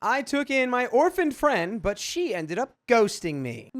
I took in my orphaned friend, but she ended up ghosting me.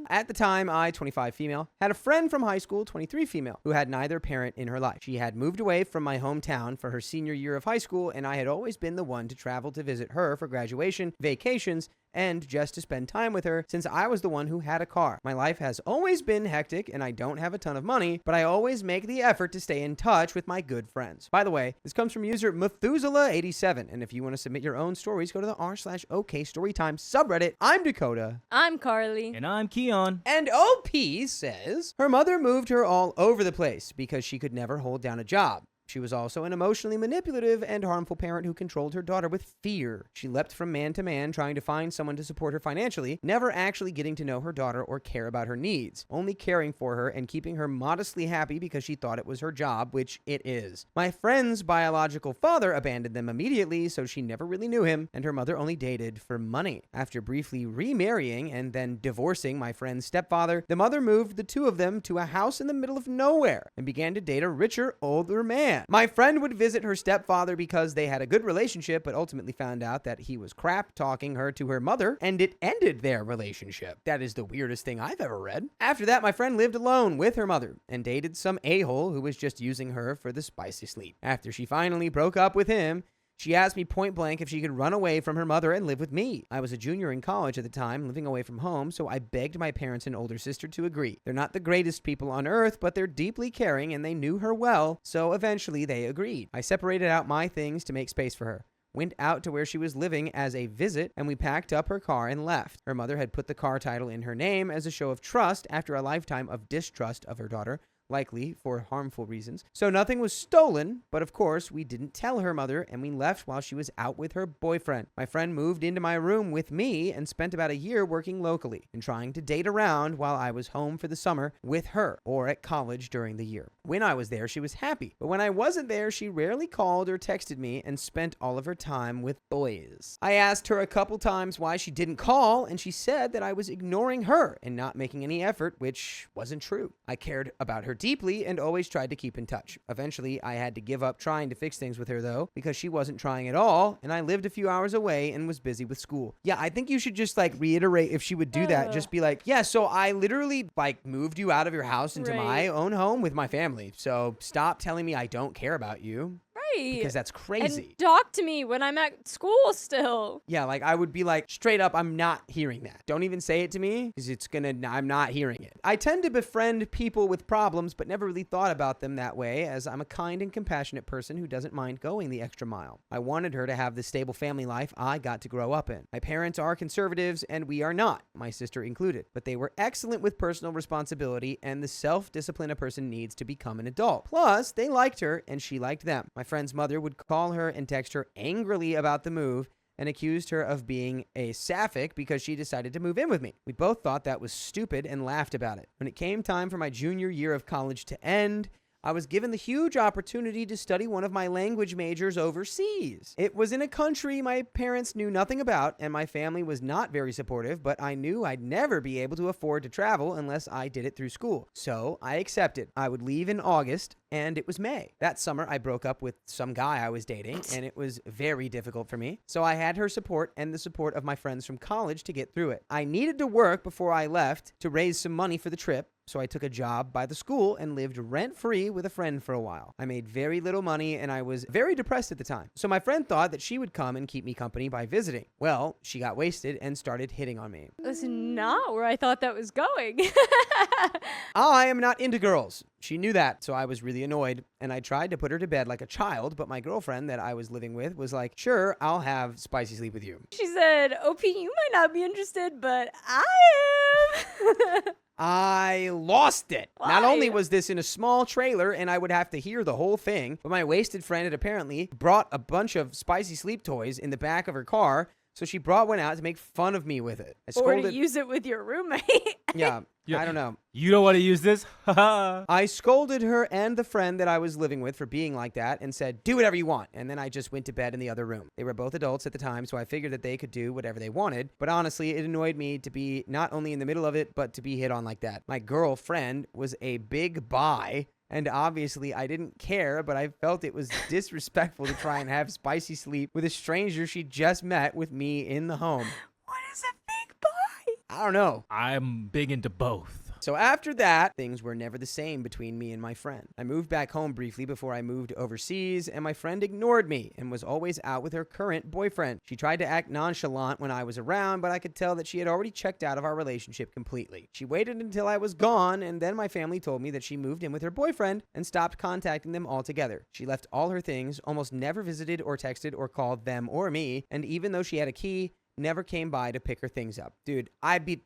At the time, I, 25 female, had a friend from high school, 23 female, who had neither parent in her life. She had moved away from my hometown for her senior year of high school, and I had always been the one to travel to visit her for graduation, vacations, and just to spend time with her since I was the one who had a car. My life has always been hectic and I don't have a ton of money, but I always make the effort to stay in touch with my good friends. By the way, this comes from user Methuselah87, and if you want to submit your own stories, go to the r/okstorytime subreddit. I'm Dakota. I'm Carly. And I'm Keon. And OP says her mother moved her all over the place because she could never hold down a job. She was also an emotionally manipulative and harmful parent who controlled her daughter with fear. She leapt from man to man trying to find someone to support her financially, never actually getting to know her daughter or care about her needs, only caring for her and keeping her modestly happy because she thought it was her job, which it is. My friend's biological father abandoned them immediately, so she never really knew him, and her mother only dated for money. After briefly remarrying and then divorcing my friend's stepfather, the mother moved the two of them to a house in the middle of nowhere and began to date a richer, older man. My friend would visit her stepfather because they had a good relationship, but ultimately found out that he was crap talking her to her mother, and it ended their relationship. That is the weirdest thing I've ever read. After that, my friend lived alone with her mother and dated some a-hole who was just using her for the spicy sleep. After she finally broke up with him, she asked me point blank if she could run away from her mother and live with me. I was a junior in college at the time, living away from home, so I begged my parents and older sister to agree. They're not the greatest people on earth, but they're deeply caring and they knew her well, so eventually they agreed. I separated out my things to make space for her, went out to where she was living as a visit, and we packed up her car and left. Her mother had put the car title in her name as a show of trust after a lifetime of distrust of her daughter, likely for harmful reasons. So nothing was stolen, but of course we didn't tell her mother and we left while she was out with her boyfriend. My friend moved into my room with me and spent about a year working locally and trying to date around while I was home for the summer with her or at college during the year. When I was there, she was happy, but when I wasn't there, she rarely called or texted me and spent all of her time with boys. I asked her a couple times why she didn't call, and she said that I was ignoring her and not making any effort, which wasn't true. I cared about her deeply and always tried to keep in touch. Eventually, I had to give up trying to fix things with her though, because she wasn't trying at all, and I lived a few hours away and was busy with school. Yeah, I think you should just reiterate if she would do that. Just be like, yeah, so I literally moved you out of your house into my own home with my family. So stop telling me I don't care about you. Because that's crazy. And talk to me when I'm at school still. Yeah, I would be straight up, I'm not hearing that. Don't even say it to me, because I'm not hearing it. I tend to befriend people with problems, but never really thought about them that way, as I'm a kind and compassionate person who doesn't mind going the extra mile. I wanted her to have the stable family life I got to grow up in. My parents are conservatives, and we are not, my sister included, but they were excellent with personal responsibility and the self-discipline a person needs to become an adult. Plus, they liked her, and she liked them. My friend's mother would call her and text her angrily about the move and accused her of being a sapphic because she decided to move in with me. We both thought that was stupid and laughed about it. When it came time for my junior year of college to end, I was given the huge opportunity to study one of my language majors overseas. It was in a country my parents knew nothing about, and my family was not very supportive, but I knew I'd never be able to afford to travel unless I did it through school. So I accepted. I would leave in August, and it was May. That summer, I broke up with some guy I was dating, and it was very difficult for me. So I had her support and the support of my friends from college to get through it. I needed to work before I left to raise some money for the trip, so I took a job by the school and lived rent-free with a friend for a while. I made very little money and I was very depressed at the time. So my friend thought that she would come and keep me company by visiting. Well, she got wasted and started hitting on me. That's not where I thought that was going. I am not into girls. She knew that, so I was really annoyed, and I tried to put her to bed like a child, but my girlfriend that I was living with was like, sure, I'll have spicy sleep with you. She said, OP, you might not be interested, but I am. I lost it. Why? Not only was this in a small trailer and I would have to hear the whole thing, but my wasted friend had apparently brought a bunch of spicy sleep toys in the back of her car, so she brought one out to make fun of me with it. Or to use it with your roommate. Yeah, I don't know. You don't want to use this? I scolded her and the friend that I was living with for being like that and said, do whatever you want. And then I just went to bed in the other room. They were both adults at the time, so I figured that they could do whatever they wanted. But honestly, it annoyed me to be not only in the middle of it, but to be hit on like that. My girlfriend was a big bi And obviously, I didn't care, but I felt it was disrespectful to try and have spicy sleep with a stranger she just met with me in the home. What is a big boy? I don't know. I'm big into both. So after that, things were never the same between me and my friend. I moved back home briefly before I moved overseas, and my friend ignored me and was always out with her current boyfriend. She tried to act nonchalant when I was around, but I could tell that she had already checked out of our relationship completely. She waited until I was gone, and then my family told me that she moved in with her boyfriend and stopped contacting them altogether. She left all her things, almost never visited or texted or called them or me, and even though she had a key, never came by to pick her things up. Dude,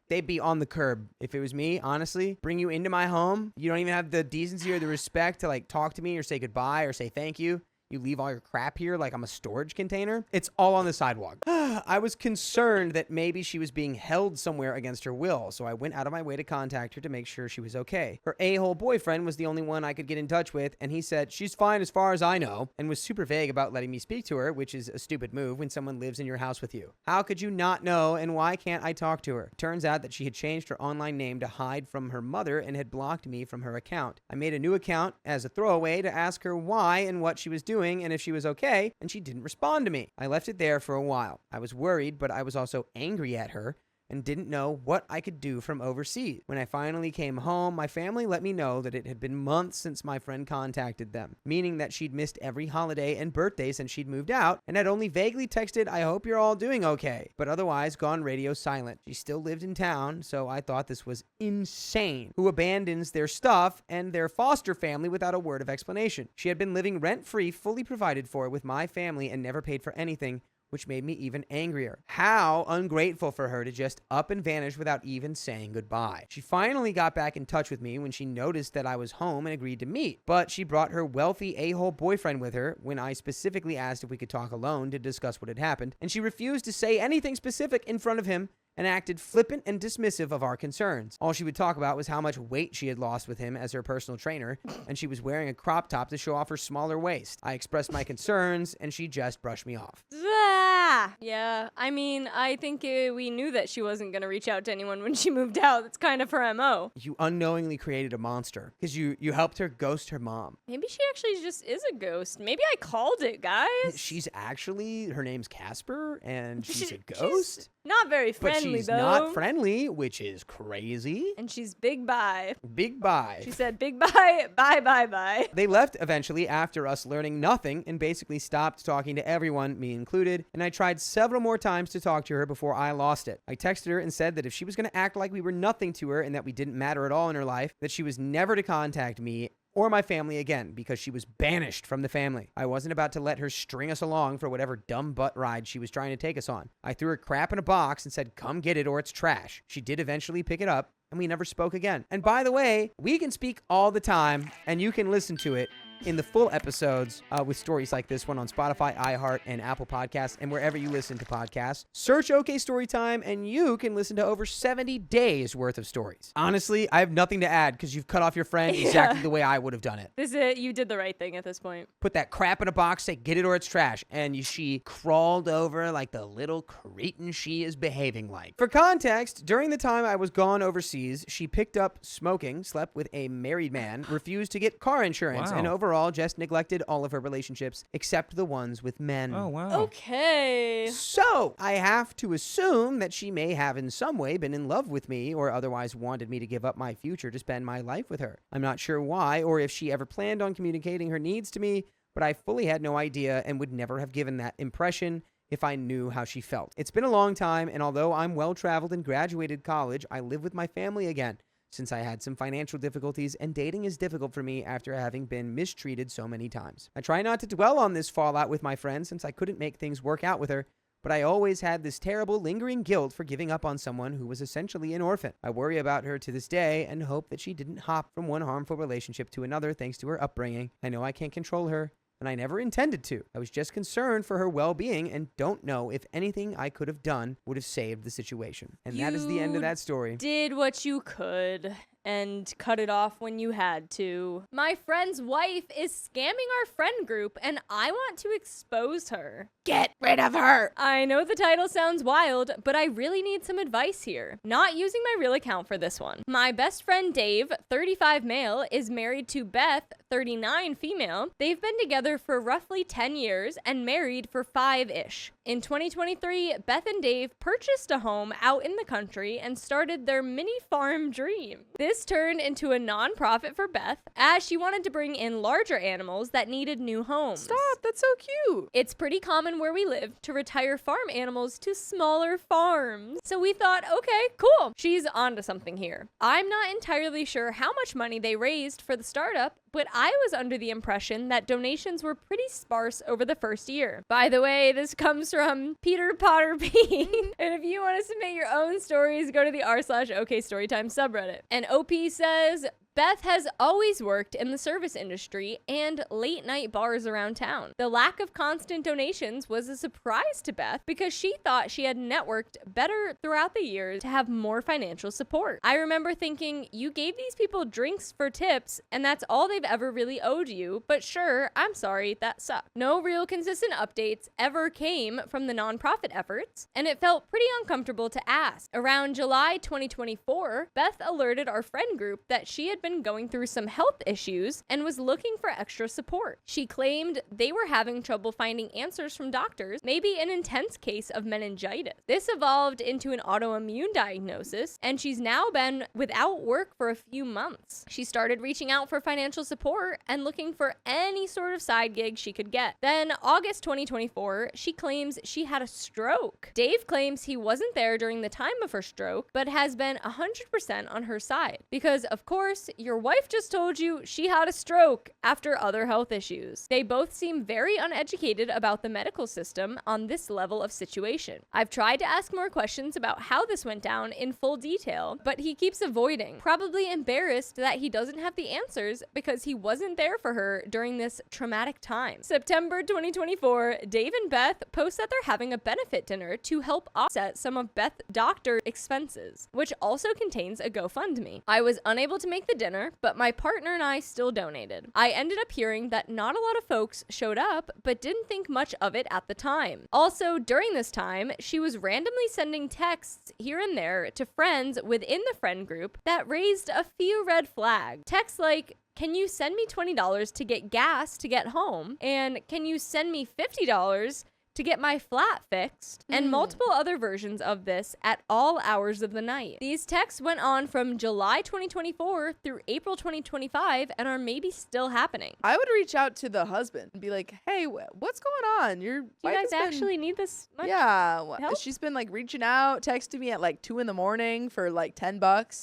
they'd be on the curb if it was me, honestly. Bring you into my home. You don't even have the decency or the respect to like talk to me or say goodbye or say thank you. You leave all your crap here like I'm a storage container. It's all on the sidewalk. I was concerned that maybe she was being held somewhere against her will, so I went out of my way to contact her to make sure she was okay. Her a-hole boyfriend was the only one I could get in touch with, and he said, she's fine as far as I know, and was super vague about letting me speak to her, which is a stupid move when someone lives in your house with you. How could you not know, and why can't I talk to her? Turns out that she had changed her online name to hide from her mother and had blocked me from her account. I made a new account as a throwaway to ask her why and what she was doing and if she was okay, and she didn't respond to me. I left it there for a while. I was worried, but I was also angry at her and didn't know what I could do from overseas. When I finally came home, my family let me know that it had been months since my friend contacted them, meaning that she'd missed every holiday and birthday since she'd moved out, and had only vaguely texted, I hope you're all doing okay, but otherwise gone radio silent. She still lived in town, so I thought this was insane. Who abandons their stuff and their foster family without a word of explanation? She had been living rent-free, fully provided for with my family, and never paid for anything, which made me even angrier. How ungrateful for her to just up and vanish without even saying goodbye. She finally got back in touch with me when she noticed that I was home and agreed to meet, but she brought her wealthy a-hole boyfriend with her when I specifically asked if we could talk alone to discuss what had happened, and she refused to say anything specific in front of him and acted flippant and dismissive of our concerns. All she would talk about was how much weight she had lost with him as her personal trainer, and she was wearing a crop top to show off her smaller waist. I expressed my concerns, and she just brushed me off. Yeah, I mean, I think we knew that she wasn't going to reach out to anyone when she moved out. That's kind of her MO. You unknowingly created a monster because you helped her ghost her mom. Maybe she actually just is a ghost. Maybe I called it, guys. Her name's Casper, and she's a ghost? She's not very friendly, but she's though. not friendly, which is crazy. And she's big bye. Big bye. She said big bye, bye, bye, bye. They left eventually after us learning nothing and basically stopped talking to everyone, me included, and I tried several more times to talk to her before I lost it. I texted her and said that if she was going to act like we were nothing to her and that we didn't matter at all in her life, that she was never to contact me or my family again because she was banished from the family. I wasn't about to let her string us along for whatever dumb butt ride she was trying to take us on. I threw her crap in a box and said, come get it or it's trash. She did eventually pick it up, and we never spoke again. And by the way, we can speak all the time, and you can listen to it in the full episodes with stories like this one on Spotify, iHeart, and Apple Podcasts, and wherever you listen to podcasts. Search OK Storytime, and you can listen to over 70 days worth of stories. Honestly, I have nothing to add because you've cut off your friend exactly the way I would have done it. You did the right thing at this point. Put that crap in a box, say get it or it's trash, and she crawled over like the little cretin she is behaving like. For context, during the time I was gone overseas, she picked up smoking, slept with a married man, refused to get car insurance, and overall just neglected all of her relationships except the ones with men. Oh, wow. Okay. So I have to assume that she may have in some way been in love with me or otherwise wanted me to give up my future to spend my life with her. I'm not sure why or if she ever planned on communicating her needs to me, but I fully had no idea and would never have given that impression if I knew how she felt. It's been a long time, and although I'm well-traveled and graduated college, I live with my family again, since I had some financial difficulties, and dating is difficult for me after having been mistreated so many times. I try not to dwell on this fallout with my friends since I couldn't make things work out with her, but I always had this terrible lingering guilt for giving up on someone who was essentially an orphan. I worry about her to this day and hope that she didn't hop from one harmful relationship to another thanks to her upbringing. I know I can't control her, and I never intended to. I was just concerned for her well-being and don't know if anything I could have done would have saved the situation. And that is the end of that story. Did what you could. and cut it off when you had to. My friend's wife is scamming our friend group, and I want to expose her. Get rid of her. I know the title sounds wild, but I really need some advice here. Not using my real account for this one. My best friend Dave, 35 male, is married to Beth, 39 female. They've been together for roughly 10 years and married for 5-ish. In 2023, Beth and Dave purchased a home out in the country and started their mini farm dream. This turned into a nonprofit for Beth as she wanted to bring in larger animals that needed new homes. Stop, that's so cute. It's pretty common where we live to retire farm animals to smaller farms. So we thought, okay, cool. She's onto something here. I'm not entirely sure how much money they raised for the startup, but I was under the impression that donations were pretty sparse over the first year. By the way, this comes from Peter Potter P. And if you want to submit your own stories, go to the r/okstorytime subreddit. And OP says, Beth has always worked in the service industry and late night bars around town. The lack of constant donations was a surprise to Beth because she thought she had networked better throughout the years to have more financial support. I remember thinking, you gave these people drinks for tips and that's all they've ever really owed you, but sure, I'm sorry, that sucked. No real consistent updates ever came from the nonprofit efforts, and it felt pretty uncomfortable to ask. Around July 2024, Beth alerted our friend group that she had been going through some health issues and was looking for extra support. She claimed they were having trouble finding answers from doctors, maybe an intense case of meningitis. This evolved into an autoimmune diagnosis, and she's now been without work for a few months. She started reaching out for financial support and looking for any sort of side gig she could get. Then August 2024, she claims she had a stroke. Dave claims he wasn't there during the time of her stroke, but has been 100% on her side. Because of course, your wife just told you she had a stroke after other health issues. They both seem very uneducated about the medical system on this level of situation. I've tried to ask more questions about how this went down in full detail, but he keeps avoiding, probably embarrassed that he doesn't have the answers because he wasn't there for her during this traumatic time. September 2024, Dave and Beth post that they're having a benefit dinner to help offset some of Beth's doctor expenses, which also contains a GoFundMe. I was unable to make the dinner, but my partner and I still donated. I ended up hearing that not a lot of folks showed up, but didn't think much of it at the time. Also, during this time, she was randomly sending texts here and there to friends within the friend group that raised a few red flags. Texts like, can you send me $20 to get gas to get home? And can you send me $50 to get my flat fixed, and multiple other versions of this at all hours of the night. These texts went on from July 2024 through April 2025 and are maybe still happening. I would reach out to the husband and be like, hey, what's going on? Your You wife guys has been- actually need this much? Yeah, help? she's been like reaching out, texting me at like 2 a.m. for like $10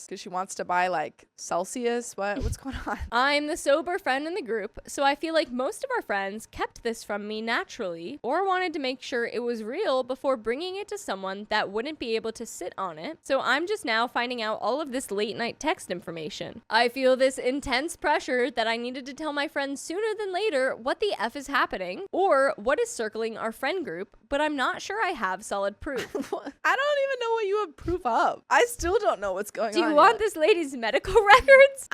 because she wants to buy like Celsius. What's going on? I'm the sober friend in the group, so I feel like most of our friends kept this from me naturally or wanted to make sure it was real before bringing it to someone that wouldn't be able to sit on it. So I'm just now finding out all of this late night text information. I feel this intense pressure that I needed to tell my friends sooner than later what the F is happening or what is circling our friend group, but I'm not sure I have solid proof. I don't even know what you have proof of. I still don't know what's going on. Do you want yet. this lady's medical records?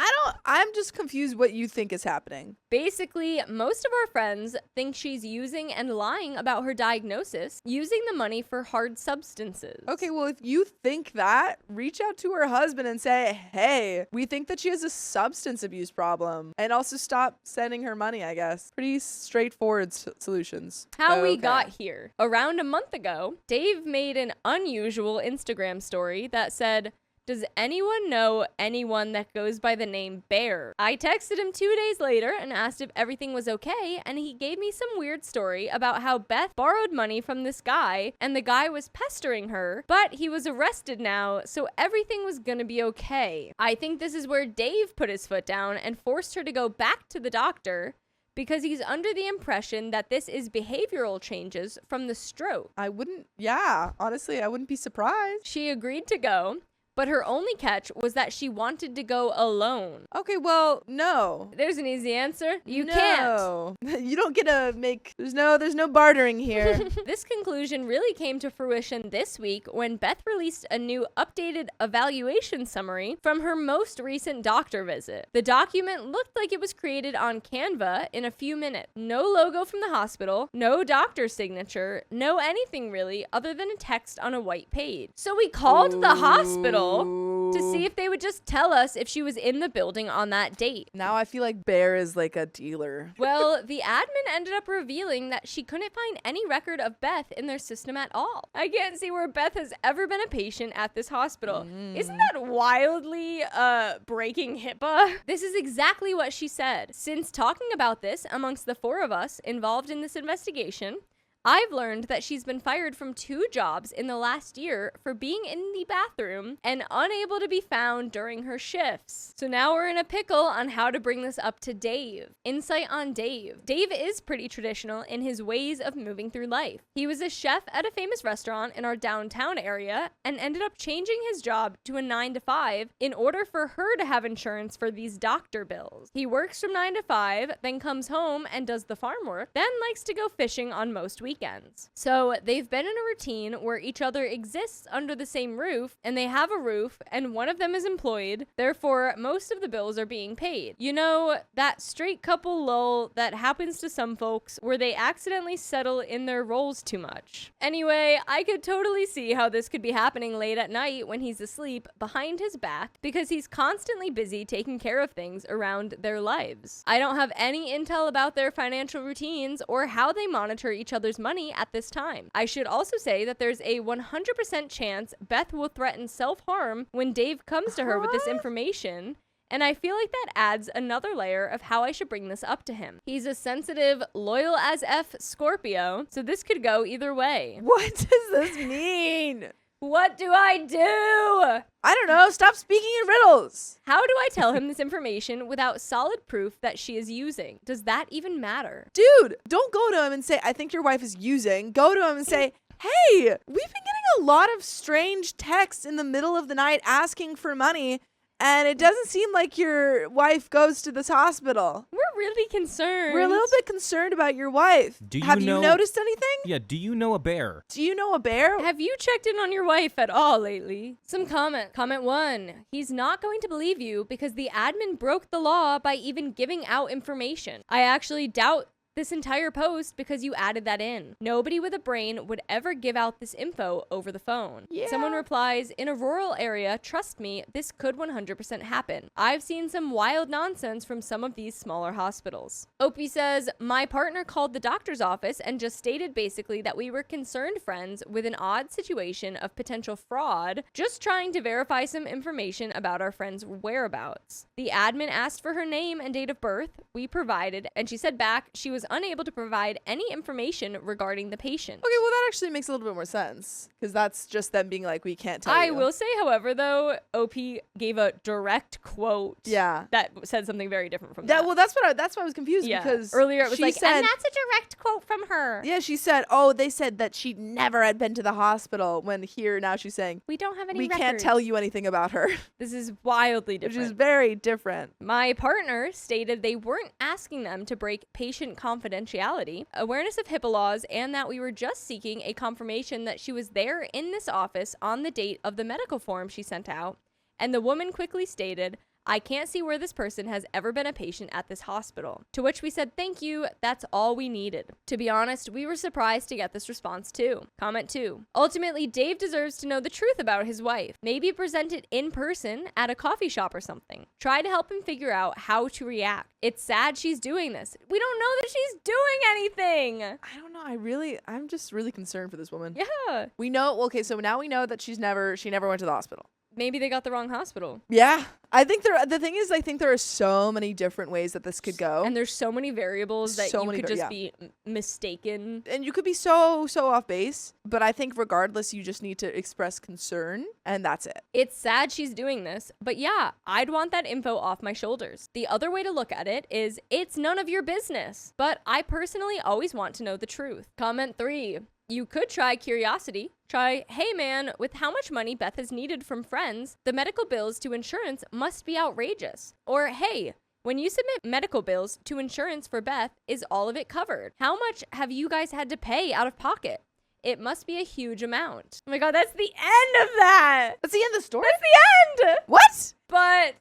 I'm just confused what you think is happening. Basically, most of our friends think she's using and lying about her diagnosis, using the money for hard substances. Okay, well, if you think that, reach out to her husband and say, hey, we think that she has a substance abuse problem. And also stop sending her money, I guess. Pretty straightforward solutions. How we Okay. got here. Around a month ago, Dave made an unusual Instagram story that said, does anyone know anyone that goes by the name Bear? I texted him 2 days later and asked if everything was okay, and he gave me some weird story about how Beth borrowed money from this guy, and the guy was pestering her, but he was arrested now, so everything was gonna be okay. I think this is where Dave put his foot down and forced her to go back to the doctor, because he's under the impression that this is behavioral changes from the stroke. Honestly, I wouldn't be surprised. She agreed to go, but her only catch was that she wanted to go alone. Okay, well, no. There's an easy answer. You can't. You don't get to make, there's no bartering here. This conclusion really came to fruition this week when Beth released a new updated evaluation summary from her most recent doctor visit. The document looked like it was created on Canva in a few minutes. No logo from the hospital, no doctor's signature, no anything really other than a text on a white page. So we called the hospital to see if they would just tell us if she was in the building on that date. Now I feel like Bear is like a dealer. Well, the admin ended up revealing that she couldn't find any record of Beth in their system at all. I can't see where Beth has ever been a patient at this hospital. Isn't that wildly breaking HIPAA? This is exactly what she said. Since talking about this amongst the 4 of us involved in this investigation, I've learned that she's been fired from 2 jobs in the last year for being in the bathroom and unable to be found during her shifts. So now we're in a pickle on how to bring this up to Dave. Insight on Dave. Dave is pretty traditional in his ways of moving through life. He was a chef at a famous restaurant in our downtown area and ended up changing his job to a 9 to 5 in order for her to have insurance for these doctor bills. He works from 9 to 5, then comes home and does the farm work, then likes to go fishing on most weekends. So they've been in a routine where each other exists under the same roof, and they have a roof, and one of them is employed. Therefore, most of the bills are being paid. You know, that straight couple lull that happens to some folks where they accidentally settle in their roles too much. Anyway, I could totally see how this could be happening late at night when he's asleep behind his back because he's constantly busy taking care of things around their lives. I don't have any intel about their financial routines or how they monitor each other's money at this time. I should also say that there's a 100% chance Beth will threaten self-harm when Dave comes to her with this information, and I feel like that adds another layer of how I should bring this up to him. He's a sensitive, loyal as F Scorpio, so this could go either way. What does this mean? What do I do? I don't know. Stop speaking in riddles. How do I tell him this information without solid proof that she is using? Does that even matter? Dude, don't go to him and say, I think your wife is using. Go to him and say, hey, we've been getting a lot of strange texts in the middle of the night asking for money, and it doesn't seem like your wife goes to this hospital. We're really concerned. We're a little bit concerned about your wife. Have you noticed anything? Yeah, do you know a bear? Do you know a bear? Have you checked in on your wife at all lately? Some comment. Comment 1. He's not going to believe you because the admin broke the law by even giving out information. I actually doubt this entire post because you added that in. Nobody with a brain would ever give out this info over the phone. Yeah. Someone replies, in a rural area, trust me, this could 100% happen. I've seen some wild nonsense from some of these smaller hospitals. Opie says, my partner called the doctor's office and just stated basically that we were concerned friends with an odd situation of potential fraud, just trying to verify some information about our friend's whereabouts. The admin asked for her name and date of birth. We provided, and she said back she was unable to provide any information regarding the patient. Okay, well, that actually makes a little bit more sense because that's just them being like, we can't tell you. I will say, however, though, OP gave a direct quote. Yeah. That said something very different from that. Well, that's why I was confused because earlier it was she like, said, and that's a direct quote from her. Yeah, she said, they said that she never had been to the hospital when here now she's saying, we don't have any we records. Can't tell you anything about her. This is wildly different. Which is very different. My partner stated they weren't asking them to break patient confidentiality, awareness of HIPAA laws, and that we were just seeking a confirmation that she was there in this office on the date of the medical form she sent out. And the woman quickly stated, I can't see where this person has ever been a patient at this hospital. To which we said, thank you, that's all we needed. To be honest, we were surprised to get this response too. Comment 2. Ultimately, Dave deserves to know the truth about his wife. Maybe present it in person at a coffee shop or something. Try to help him figure out how to react. It's sad she's doing this. We don't know that she's doing anything. I don't know. I'm just really concerned for this woman. Yeah. We know, okay, so now we know that she never went to the hospital. Maybe they got the wrong hospital. Yeah. I think there are so many different ways that this could go. And there's so many variables that you could just be mistaken. And you could be so off base. But I think regardless, you just need to express concern. And that's it. It's sad she's doing this. But yeah, I'd want that info off my shoulders. The other way to look at it is it's none of your business. But I personally always want to know the truth. Comment 3. You could try curiosity. Try, hey man, with how much money Beth has needed from friends, the medical bills to insurance must be outrageous. Or, hey, when you submit medical bills to insurance for Beth, is all of it covered? How much have you guys had to pay out of pocket? It must be a huge amount. Oh my God, that's the end of that. That's the end of the story? That's the end. What? But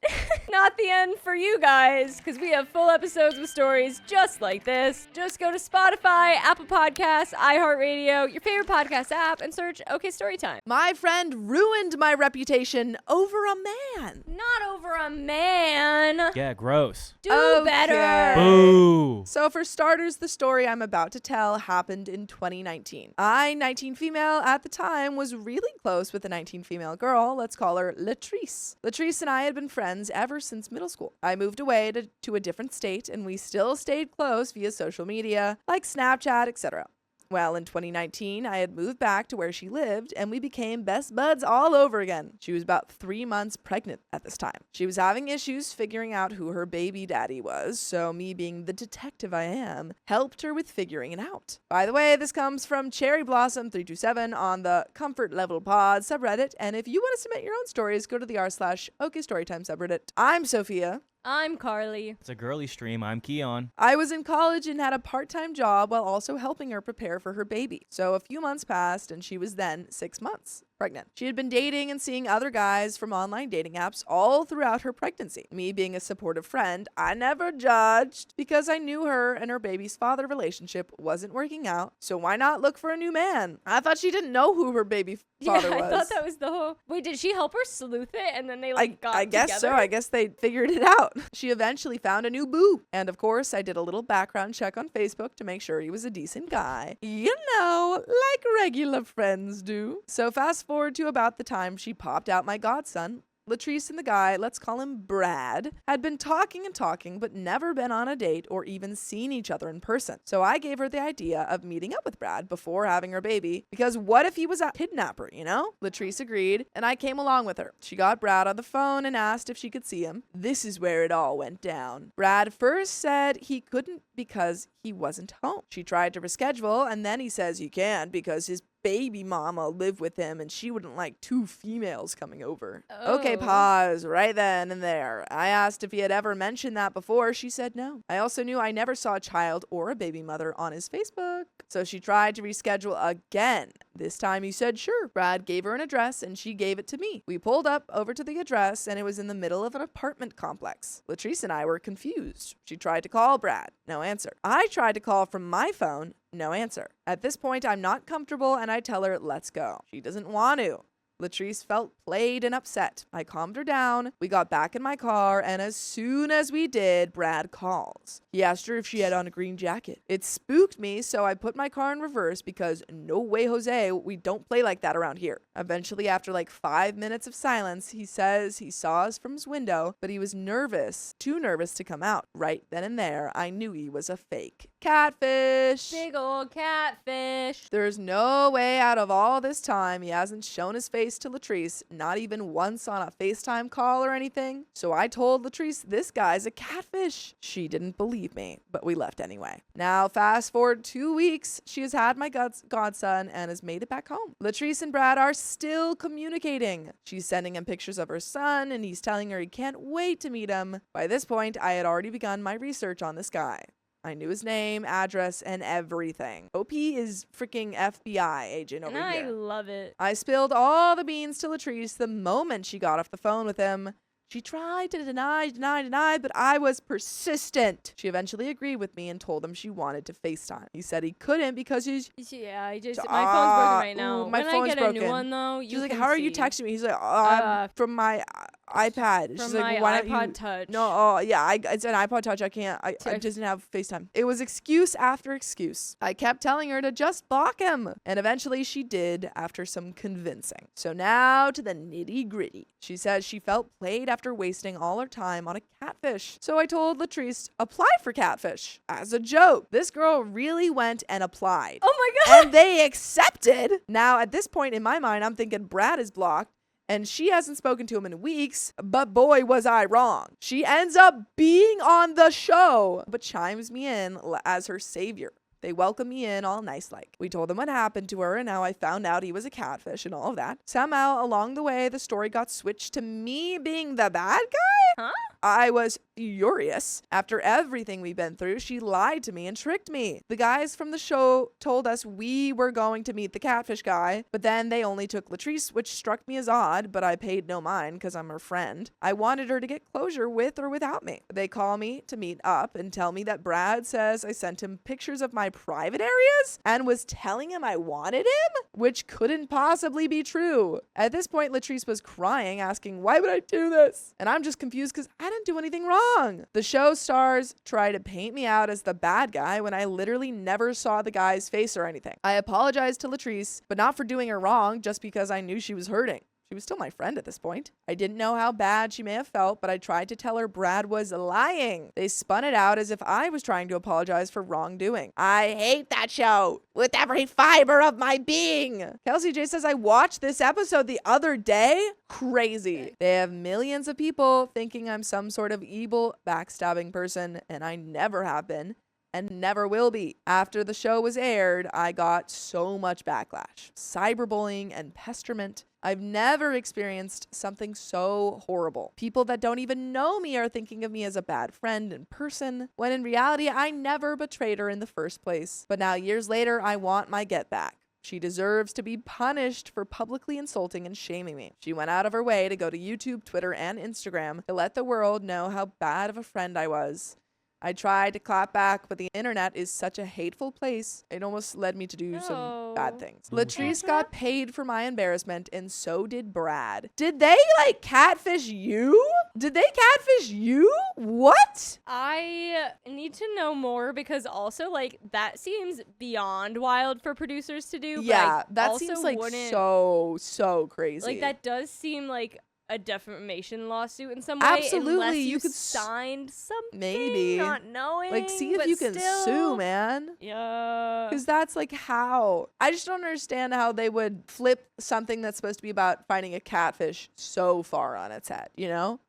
not the end for you guys, because we have full episodes with stories just like this. Just go to Spotify, Apple Podcasts, iHeartRadio, your favorite podcast app, and search OK Storytime. My friend ruined my reputation over a man. Not over a man. Yeah, gross. Do Okay. better. Boo. So for starters, the story I'm about to tell happened in 2019. I, 19 female at the time, was really close with a 19 female girl. Let's call her Latrice. Latrice and I had been friends ever since middle school. I moved away to a different state, and we still stayed close via social media, like Snapchat, etc. Well, in 2019, I had moved back to where she lived, and we became best buds all over again. She was about 3 months pregnant at this time. She was having issues figuring out who her baby daddy was, so me being the detective I am, helped her with figuring it out. By the way, this comes from Cherry Blossom 327 on the comfortlevelpod subreddit, and if you want to submit your own stories, go to the r/okstorytime subreddit. I'm Sophia. I'm Carly. It's a girly stream. I'm Keon. I was in college and had a part-time job while also helping her prepare for her baby. So a few months passed and she was then 6 months pregnant. She had been dating and seeing other guys from online dating apps all throughout her pregnancy. Me being a supportive friend, I never judged because I knew her and her baby's father relationship wasn't working out. So why not look for a new man? I thought she didn't know who her baby father was. I thought that was the whole... Wait, did she help her sleuth it and then they got I guess together? so. I guess they figured it out. She eventually found a new boo. And of course, I did a little background check on Facebook to make sure he was a decent guy. You know, like regular friends do. So fast forward to about the time she popped out my godson. Latrice and the guy, let's call him Brad, had been talking and talking, but never been on a date or even seen each other in person. So I gave her the idea of meeting up with Brad before having her baby, because what if he was a kidnapper, you know? Latrice agreed, and I came along with her. She got Brad on the phone and asked if she could see him. This is where it all went down. Brad first said he couldn't because he wasn't home. She tried to reschedule, and then he says he can't because his baby mama lived with him and she wouldn't like 2 females coming over. Okay, pause right then and there. I asked if he had ever mentioned that before. She said no. I also knew I never saw a child or a baby mother on his Facebook. So she tried to reschedule again. This time he said sure. Brad gave her an address and she gave it to me. We pulled up over to the address and it was in the middle of an apartment complex. Latrice and I were confused. She tried to call Brad. No answer. I tried to call from my phone. No answer. At this point, I'm not comfortable and I tell her, let's go. She doesn't want to. Latrice felt played and upset. I calmed her down. We got back in my car, and as soon as we did, Brad calls. He asked her if she had on a green jacket. It spooked me, so I put my car in reverse because no way, Jose, we don't play like that around here. Eventually, after like 5 minutes of silence, he says he saw us from his window, but he was nervous, too nervous to come out. Right then and there, I knew he was a fake. Catfish! Big old catfish. There's no way out of all this time he hasn't shown his face to Latrice, not even once on a FaceTime call or anything. So I told Latrice this guy's a catfish. She didn't believe me, but we left anyway. Now fast forward 2 weeks, she has had my godson and has made it back home. Latrice and Brad are still communicating. She's sending him pictures of her son and he's telling her he can't wait to meet him. By this point, I had already begun my research on this guy. I knew his name, address, and everything. OP is freaking FBI agent over And here. I love it. I spilled all the beans to Latrice the moment she got off the phone with him. She tried to deny, but I was persistent. She eventually agreed with me and told him she wanted to FaceTime. He said he couldn't because he's... Yeah, my phone's broken right now. Ooh, my when phone's I get broken. a new one, though, She's you like, can how are you see. texting me? He's like, I'm from my iPad. From She's my like, why don't iPod you... Touch. No, yeah, it's an iPod Touch. I can't. I doesn't have FaceTime. It was excuse after excuse. I kept telling her to just block him. And eventually she did after some convincing. So now to the nitty gritty. She says she felt played after wasting all her time on a catfish. So I told Latrice, apply for catfish. As a joke. This girl really went and applied. Oh my God. And they accepted. Now at this point in my mind, I'm thinking Brad is blocked. And she hasn't spoken to him in weeks, but boy, was I wrong. She ends up being on the show, but chimes me in as her savior. They welcomed me in all nice like. We told them what happened to her and how I found out he was a catfish and all of that. Somehow along the way, the story got switched to me being the bad guy. Huh? I was furious. After everything we've been through, she lied to me and tricked me. The guys from the show told us we were going to meet the catfish guy, but then they only took Latrice, which struck me as odd, but I paid no mind because I'm her friend. I wanted her to get closure with or without me. They call me to meet up and tell me that Brad says I sent him pictures of my private areas and was telling him I wanted him, which couldn't possibly be true. At this point, Latrice was crying, asking, why would I do this? And I'm just confused because I didn't do anything wrong. The show stars try to paint me out as the bad guy when I literally never saw the guy's face or anything. I apologized to Latrice, but not for doing her wrong, just because I knew she was hurting. She was still my friend at this point. I didn't know how bad she may have felt, but I tried to tell her Brad was lying. They spun it out as if I was trying to apologize for wrongdoing. I hate that show with every fiber of my being. Kelsey J says, I watched this episode the other day. Crazy. They have millions of people thinking I'm some sort of evil, backstabbing person, and I never have been. And never will be. After the show was aired, I got so much backlash, cyberbullying, and pesterment. I've never experienced something so horrible. People that don't even know me are thinking of me as a bad friend in person, when in reality, I never betrayed her in the first place. But now, years later, I want my get back. She deserves to be punished for publicly insulting and shaming me. She went out of her way to go to YouTube, Twitter, and Instagram to let the world know how bad of a friend I was. I tried to clap back, but the internet is such a hateful place. It almost led me to do some bad things. Latrice got paid for my embarrassment, and so did Brad. Did they, catfish you? Did they catfish you? What? I need to know more because also, that seems beyond wild for producers to do. Yeah, but that also seems so crazy. That does seem like a defamation lawsuit in some way. Absolutely, unless you could signed something, maybe not knowing. see if but you can still, sue, man. Yeah, Because that's how. I just don't understand how they would flip something that's supposed to be about finding a catfish so far on its head,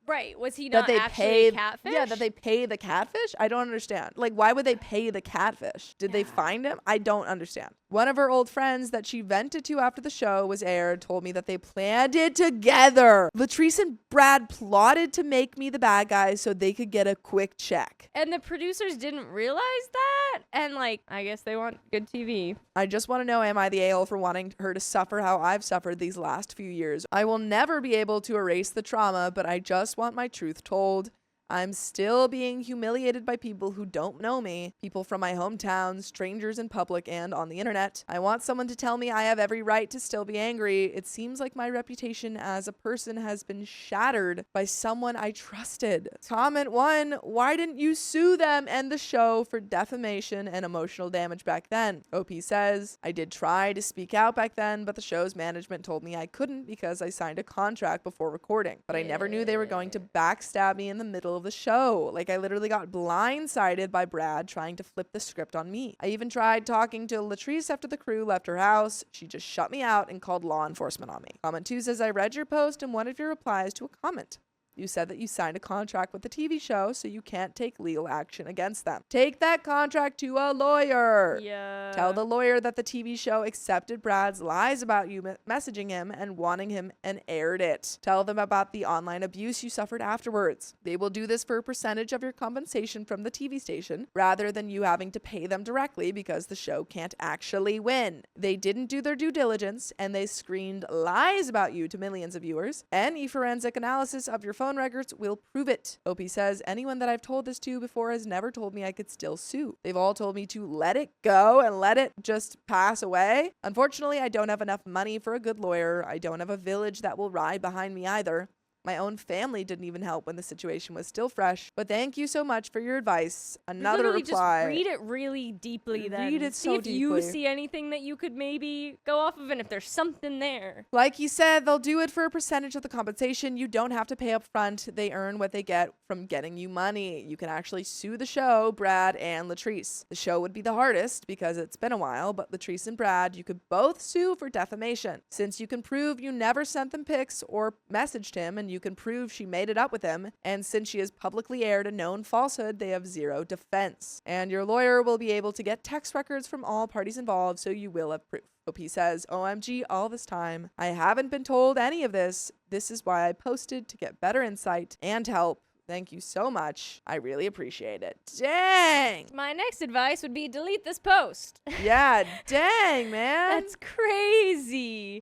right. Was he that not they actually pay a catfish? Yeah, that they pay the catfish. I don't understand. Why would they pay the catfish? Did they find him? I don't understand. One of her old friends that she vented to after the show was aired told me that they planned it together. Latrice and Brad plotted to make me the bad guy so they could get a quick check. And the producers didn't realize that? And I guess they want good TV. I just want to know, am I the a-hole for wanting her to suffer how I've suffered these last few years? I will never be able to erase the trauma, but I just want my truth told. I'm still being humiliated by people who don't know me, people from my hometown, strangers in public and on the internet. I want someone to tell me I have every right to still be angry. It seems like my reputation as a person has been shattered by someone I trusted. Comment 1, why didn't you sue them and the show for defamation and emotional damage back then? OP says, I did try to speak out back then, but the show's management told me I couldn't because I signed a contract before recording. But I never knew they were going to backstab me in the middle of the show. I literally got blindsided by Brad trying to flip the script on me. I even tried talking to Latrice after the crew left her house. She just shut me out and called law enforcement on me. Comment 2 says, I read your post and one of your replies to a comment. You said that you signed a contract with the TV show, so you can't take legal action against them. Take that contract to a lawyer. Yeah. Tell the lawyer that the TV show accepted Brad's lies about you messaging him and wanting him and aired it. Tell them about the online abuse you suffered afterwards. They will do this for a percentage of your compensation from the TV station, rather than you having to pay them directly because the show can't actually win. They didn't do their due diligence, and they screened lies about you to millions of viewers. Any forensic analysis of your phone records will prove it. OP says, anyone that I've told this to before has never told me I could still sue. They've all told me to let it go and let it just pass away. Unfortunately, I don't have enough money for a good lawyer. I don't have a village that will ride behind me either. My own family didn't even help when the situation was still fresh. But thank you so much for your advice. Another Literally reply. Just read it really deeply then. Read it see so if you deeply. see anything that you could maybe go off of and if there's something there. Like he said, they'll do it for a percentage of the compensation. You don't have to pay up front. They earn what they get from getting you money. You can actually sue the show, Brad and Latrice. The show would be the hardest because it's been a while, but Latrice and Brad, you could both sue for defamation. Since you can prove you never sent them pics or messaged him and you you can prove she made it up with him, and since she has publicly aired a known falsehood, they have zero defense. And your lawyer will be able to get text records from all parties involved, so you will have proof. OP says, OMG, all this time. I haven't been told any of this. This is why I posted, to get better insight and help. Thank you so much. I really appreciate it. Dang. My next advice would be delete this post. Yeah, dang, man. That's crazy.